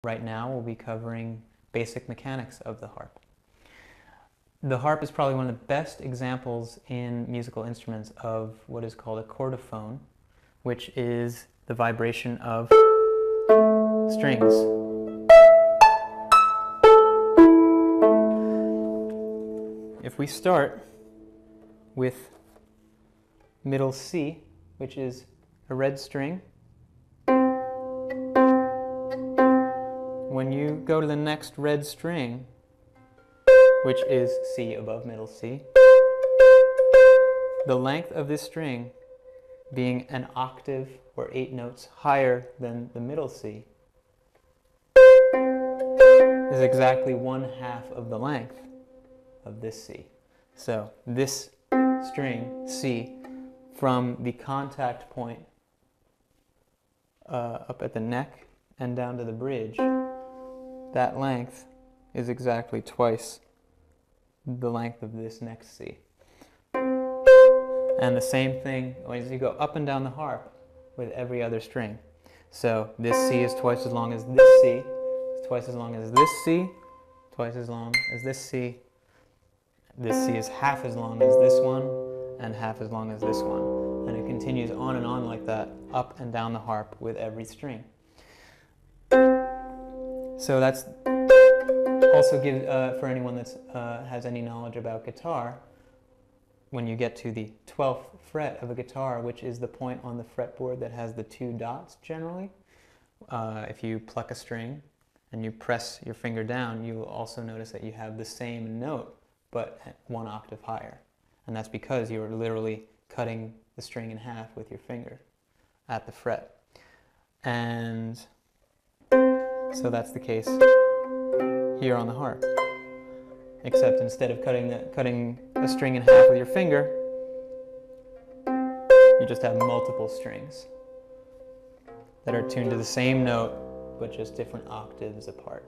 Right now we'll be covering basic mechanics of the harp. The harp is probably one of the best examples in musical instruments of what is called a chordophone, which is the vibration of strings. If we start with middle C, which is a red string, when you go to the next red string, which is C above middle C, the length of this string being an octave or 8 notes higher than the middle C is exactly 1/2 of the length of this C. So this string C, from the contact point up at the neck and down to the bridge, that length is exactly twice the length of this next C. And the same thing as you go up and down the harp with every other string. So this C is twice as long as this C, it's twice as long as this C, twice as long as this C. This C is half as long as this one, and half as long as this one. And it continues on and on like that, up and down the harp with every string. So that's also give, for anyone that has any knowledge about guitar, when you get to the 12th fret of a guitar, which is the point on the fretboard that has the 2 dots generally, if you pluck a string and you press your finger down, you will also notice that you have the same note, but 1 octave higher. And that's because you're literally cutting the string in half with your finger at the fret. And so that's the case here on the harp. Except instead of cutting a string in half with your finger, you just have multiple strings that are tuned to the same note, but just different octaves apart.